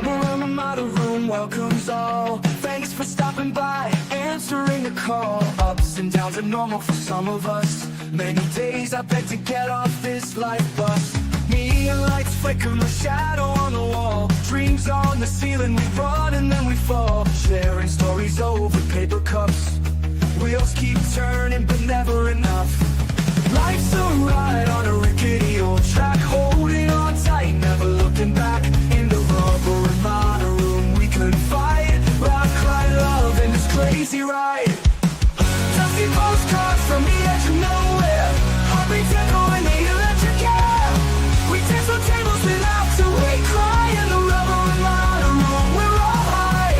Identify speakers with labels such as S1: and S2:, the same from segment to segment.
S1: rubber Ramada room welcomes all. Thanks for stopping by, answering the call. Ups and downs are normal for some of us. Many days I beg to get off this life bus. Neon lights flicker, my shadow on the wall. Dreams on the ceiling, we run and then we fall. Sharing stories over paper cups. Wheels keep turning but never enough. Life's a ride on a rickety old track, holding on tight, never looking back. In the rubber Ramada room we confide, rock, cry, love in this crazy ride. Dusty postcards from the edge of nowhere, heartbeats echo in the electric air. We dance on tables without to wait, cry in the rubber Ramada room, we're all high.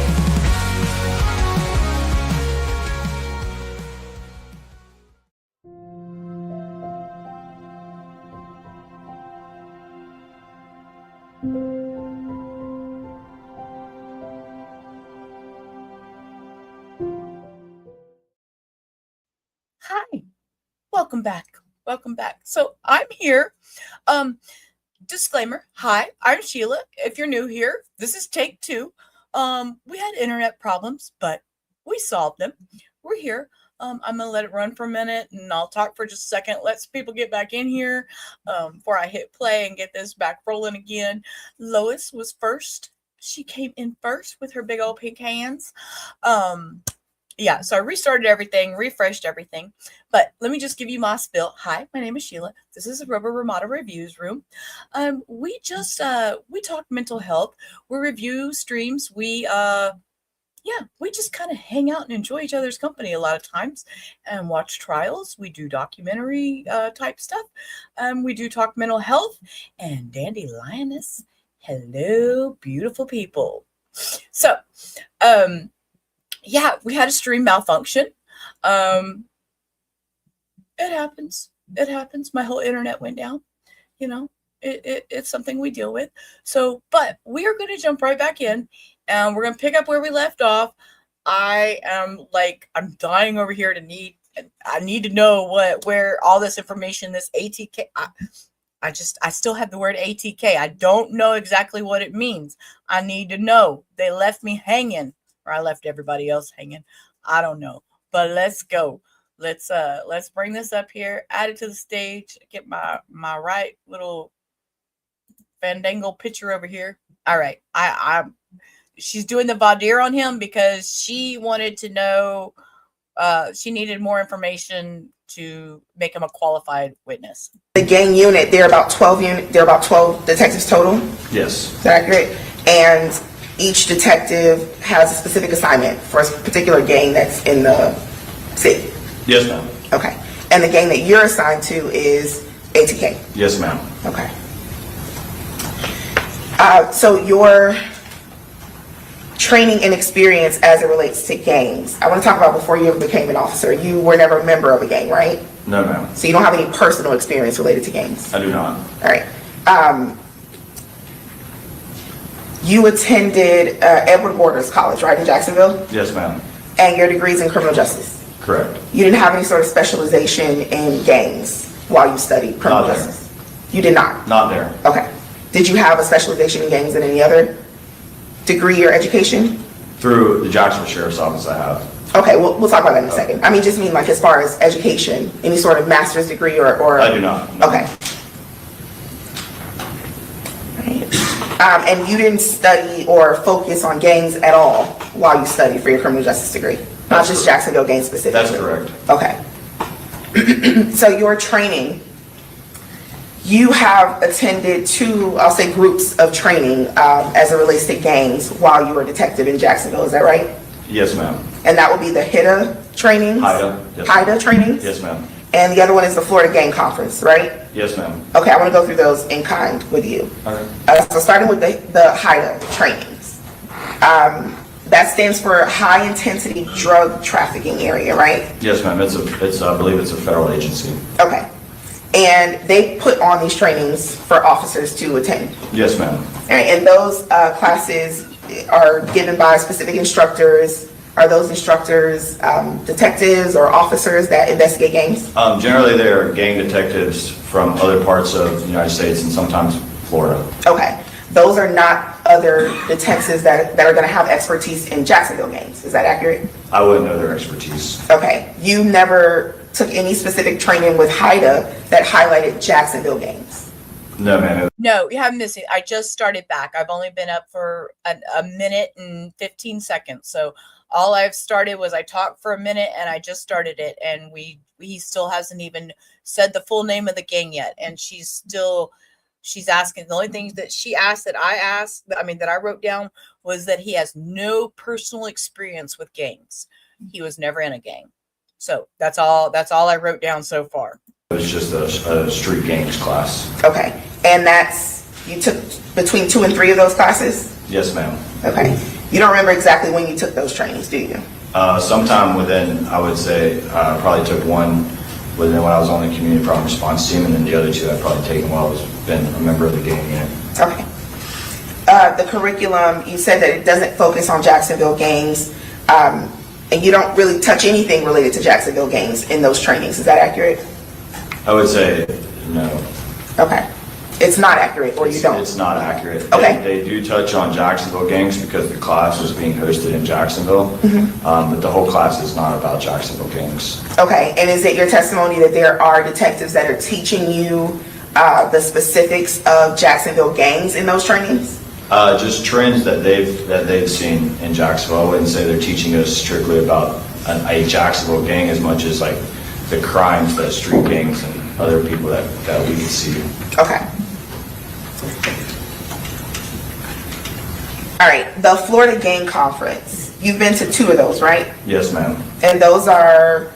S2: Hi, welcome back. Welcome back. So I'm here. Disclaimer. Hi, I'm Sheila. If you're new here, this is take 2. We had internet problems, but we solved them. We're here. I'm gonna let it run for a minute and I'll talk for just a second. Let some people get back in here before I hit play and get this back rolling again. Lois was first. She came in first with her big old pink hands. Yeah, so I restarted everything, refreshed everything. But let me just give you my spiel. Hi, my name is Sheila. This is the Rubber Ramada Reviews Room. We talk mental health. We review streams. We just kind of hang out and enjoy each other's company a lot of times and watch trials. We do documentary type stuff. We do talk mental health and Dandy Lioness. Hello, beautiful people. So, yeah, we had a stream malfunction. It happens. It happens. My whole internet went down. You know, it's something we deal with. So, but we are going to jump right back in and we're going to pick up where we left off. I'm dying over here I need to know where all this information, this ATK, I still have the word ATK. I don't know exactly what it means. I need to know. They left me hanging. Or I left everybody else hanging. I don't know. But let's go. Let's bring this up here. Add it to the stage. Get my right little fandangle picture over here. All right. She's doing the voir dire on him because she wanted to know. She needed more information to make him a qualified witness.
S3: The gang unit, there are about 12 detectives total.
S4: Yes.
S3: Is that accurate? And each detective has a specific assignment for a particular gang that's in the city.
S4: Yes, ma'am.
S3: Okay. And the gang that you're assigned to is ATK.
S4: Yes, ma'am.
S3: Okay. So your training and experience as it relates to gangs, I want to talk about before you ever became an officer. You were never a member of a gang, right?
S4: No, ma'am.
S3: So you don't have any personal experience related to gangs?
S4: I do not.
S3: All right. You attended Edward Borders College, right, in Jacksonville?
S4: Yes, ma'am.
S3: And your degree's in criminal justice?
S4: Correct.
S3: You didn't have any sort of specialization in gangs while you studied criminal
S4: Not
S3: justice? You did not?
S4: Not there.
S3: Okay. Did you have a specialization in gangs in any other degree or education?
S4: Through the Jacksonville Sheriff's Office, I have.
S3: Okay, we'll talk about that in a second. I mean, just mean like as far as education, any sort of master's degree or
S4: I do not. No.
S3: Okay. And you didn't study or focus on gangs at all while you studied for your criminal justice degree? Not just Jacksonville gangs specifically?
S4: That's correct.
S3: Okay. So your training, you have attended 2, I'll say, groups of training as it relates to gangs while you were a detective in Jacksonville, is that right?
S4: Yes, ma'am.
S3: And that would be the HIDA trainings?
S4: HIDA. Yes,
S3: HIDA trainings?
S4: Yes, ma'am.
S3: And the other one is the Florida Gang Conference, right?
S4: Yes, ma'am.
S3: Okay, I want to go through those in kind with you.
S4: Okay.
S3: So starting with the HIDA trainings. That stands for High Intensity Drug Trafficking Area, right?
S4: Yes, ma'am. It's I believe it's a federal agency.
S3: Okay. And they put on these trainings for officers to attend.
S4: Yes, ma'am.
S3: And those classes are given by specific instructors. Are those instructors detectives or officers that investigate gangs?
S4: Generally, they're gang detectives from other parts of the United States and sometimes Florida.
S3: Okay. those are not other detectives that are going to have expertise in Jacksonville gangs. Is that accurate?
S4: I wouldn't know their expertise.
S3: Okay. You never took any specific training with HIDA that highlighted Jacksonville gangs?
S4: No, ma'am.
S2: No, you haven't missed it. I just started back. I've only been up for a minute and 15 seconds. So all I've started was I talked for a minute and I just started it. And he still hasn't even said the full name of the gang yet. And she's asking, the only things that she asked that I wrote down was that he has no personal experience with gangs. He was never in a gang. So that's all I wrote down so far.
S4: It was just a street gangs class.
S3: Okay. And you took between 2 and 3 of those classes?
S4: Yes, ma'am.
S3: Okay. You don't remember exactly when you took those trainings, do you?
S4: Sometime within, I would say, probably took one within when I was on the community problem response team, and then the other 2 I'd probably taken while I was been a member of the gang unit.
S3: Okay. The curriculum, you said that it doesn't focus on Jacksonville gangs, and you don't really touch anything related to Jacksonville gangs in those trainings. Is that accurate?
S4: I would say no.
S3: Okay. It's not accurate, or you don't?
S4: It's not accurate.
S3: Okay.
S4: They do touch on Jacksonville gangs because the class is being hosted in Jacksonville, but the whole class is not about Jacksonville gangs.
S3: Okay. And is it your testimony that there are detectives that are teaching you the specifics of Jacksonville gangs in those trainings?
S4: Just trends that they've seen in Jacksonville. I wouldn't say they're teaching us strictly about a Jacksonville gang as much as like the crimes that street gangs and other people that we see.
S3: Okay. All right. The Florida Gang Conference. You've been to 2 of those, right?
S4: Yes, ma'am.
S3: And those are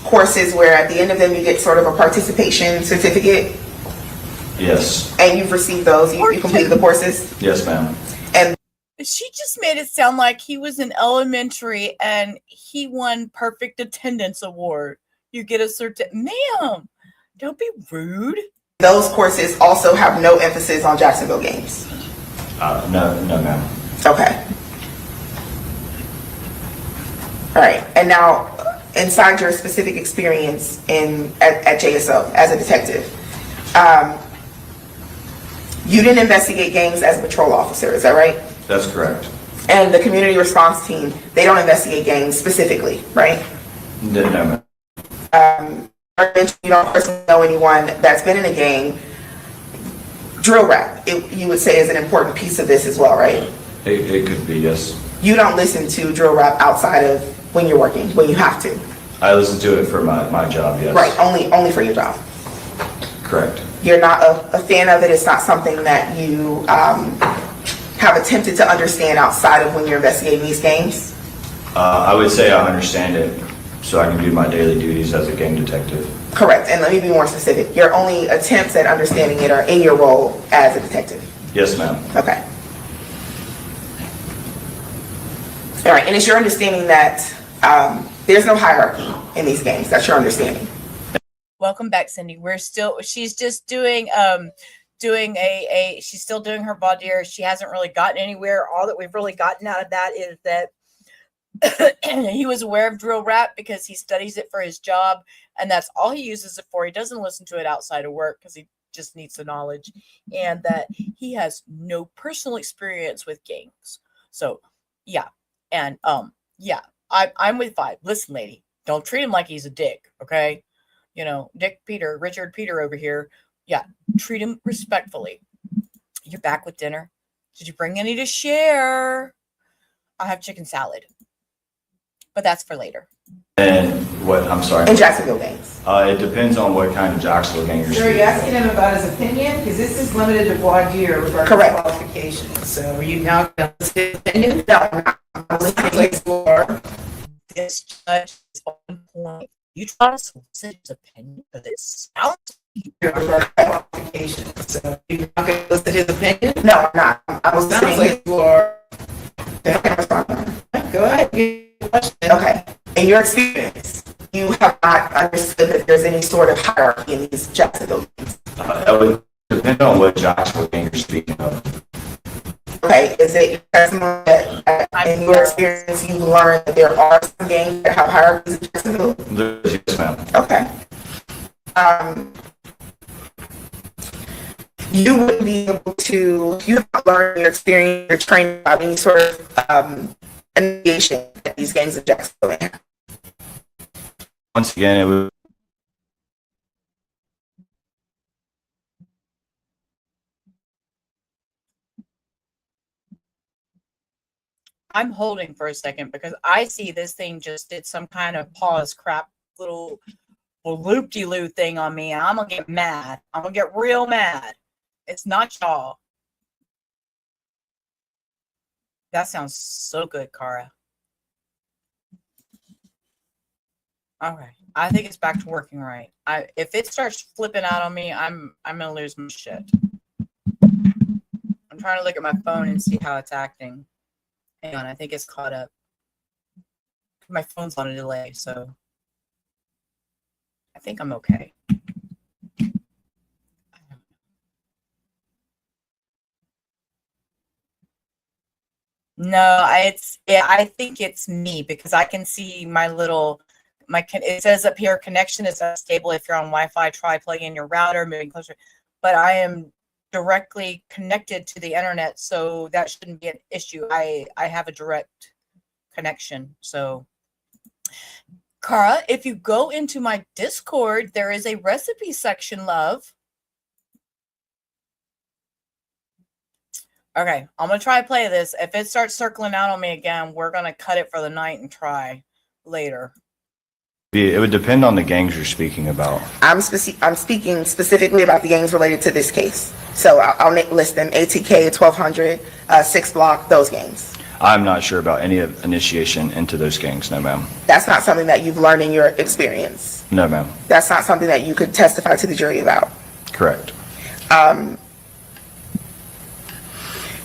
S3: courses where at the end of them you get sort of a participation certificate?
S4: Yes.
S3: And you've received those? You completed the courses?
S4: Yes, ma'am.
S3: And
S2: She just made it sound like he was in elementary and he won perfect attendance award. You get a certificate. Ma'am, don't be rude.
S3: those courses also have no emphasis on Jacksonville gangs?
S4: No, ma'am.
S3: Okay. All right. And now, inside your specific experience at JSO as a detective, you didn't investigate gangs as a patrol officer, is that right?
S4: That's correct.
S3: And the community response team, they don't investigate gangs specifically, right?
S4: No, ma'am.
S3: You don't personally know anyone that's been in a gang. Drill rap, you would say, is an important piece of this as well, right?
S4: It could be, yes.
S3: You don't listen to drill rap outside of when you're working, when you have to.
S4: I listen to it for my job, yes.
S3: Right, only for your job.
S4: Correct.
S3: You're not a fan of it. It's not something that you have attempted to understand outside of when you're investigating these gangs?
S4: I would say I understand it so I can do my daily duties as a gang detective.
S3: Correct. And let me be more specific. Your only attempts at understanding it are in your role as a detective.
S4: Yes, ma'am.
S3: Okay. All right. And it's your understanding that there's no hierarchy in these gangs. That's your understanding.
S2: Welcome back, Cindy. She's just doing she's still doing her voir dire. She hasn't really gotten anywhere. All that we've really gotten out of that is that he was aware of drill rap because he studies it for his job, and that's all he uses it for. He doesn't listen to it outside of work because he just needs the knowledge, and that he has no personal experience with gangs. So yeah. And I'm with Vibe. Listen, lady, don't treat him like he's a dick, okay? You know, Richard Peter over here. Yeah, treat him respectfully. You're back with dinner. Did you bring any to share? I have chicken salad, but that's for later.
S4: And what, I'm sorry?
S3: In Jacksonville gangs.
S4: It depends on what kind of Jacksonville gang you're
S5: Sir,
S4: speaking
S5: you
S4: of.
S5: asking him about his opinion? Because this is limited to voir dire regarding
S3: Correct.
S5: qualifications. So are you now going to list his opinion?
S3: No, I'm not. I'm listening to you.
S5: For
S2: This judge is on point. You try to solicit his opinion, but it sounds
S5: qualifications. So you're not going to list his opinion?
S3: No, I'm not. I was
S5: Sounds
S3: listening.
S5: like you are.
S3: Okay.
S5: Go ahead. Get your question.
S3: Okay. In your experience, you have not understood that there's any sort of hierarchy in these Jacksonville gangs.
S4: That would depend on what Jacksonville gang you're speaking of.
S3: Okay, is it your testimony that in your experience you've learned that there are some gangs that have hierarchies in Jacksonville?
S4: Yes, ma'am.
S3: Okay. you wouldn't be able to, you have not learned your experience, your training about any sort of initiation that these gangs in Jacksonville have.
S4: Once again, it was.
S2: I'm holding for a second because I see this thing just did some kind of pause crap little loop-de-loo thing on me, and I'm gonna get mad. I'm gonna get real mad. It's not y'all. That sounds so good, Cara. All right. I think it's back to working right. If it starts flipping out on me, I'm gonna lose my shit. I'm trying to look at my phone and see how it's acting. Hang on, I think it's caught up. My phone's on a delay, so I think I'm okay. No, I think it's me because I can see my little it says up here connection is unstable if you're on Wi-Fi. Try plugging in your router, moving closer. But I am directly connected to the internet, so that shouldn't be an issue. I have a direct connection. So Cara, if you go into my Discord, there is a recipe section, love. Okay, I'm gonna try to play this. If it starts circling out on me again, we're gonna cut it for the night and try later.
S4: It would depend on the gangs you're speaking about.
S3: I'm speaking specifically about the gangs related to this case. So I'll list them: ATK, 1200, 6 Block, those gangs.
S4: I'm not sure about any initiation into those gangs, no ma'am.
S3: That's not something that you've learned in your experience.
S4: No ma'am.
S3: That's not something that you could testify to the jury about.
S4: Correct.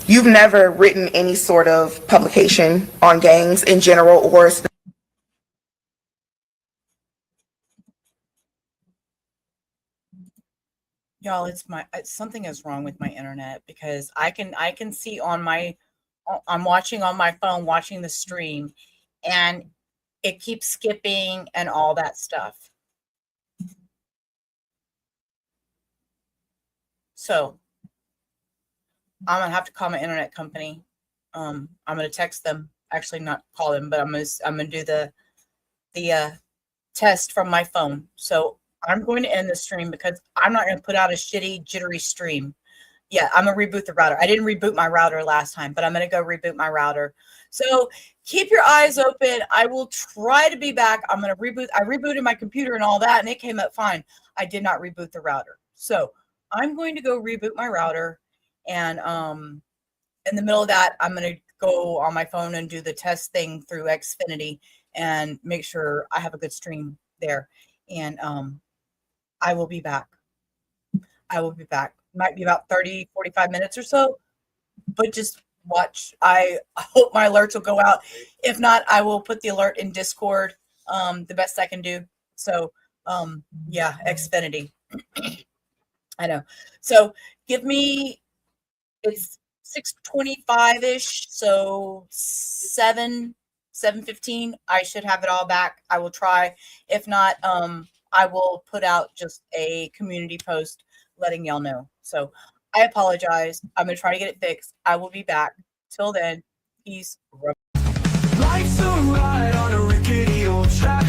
S3: You've never written any sort of publication on gangs in general or
S2: Y'all, it's something is wrong with my internet because I can see on I'm watching on my phone, watching the stream, and it keeps skipping and all that stuff. So I'm gonna have to call my internet company. I'm gonna text them. Actually, not call them, but I'm gonna do the test from my phone. So I'm going to end the stream because I'm not going to put out a shitty, jittery stream. Yeah, I'm going to reboot the router. I didn't reboot my router last time, but I'm going to go reboot my router. So keep your eyes open. I will try to be back. I'm going to reboot. I rebooted my computer and all that, and it came up fine. I did not reboot the router. So I'm going to go reboot my router. And in the middle of that, I'm going to go on my phone and do the test thing through Xfinity and make sure I have a good stream there. And I will be back. I will be back. Might be about 30, 45 minutes or so, but just watch. I hope my alerts will go out. If not, I will put the alert in Discord, the best I can do. So, yeah, Xfinity. I know. So give me, it's 6:25-ish, so 7:15. I should have it all back. I will try. If not, I will put out just a community post letting y'all know. So I apologize. I'm going to try to get it fixed. I will be back. Till then, peace.
S1: Life's a ride on a rickety old track.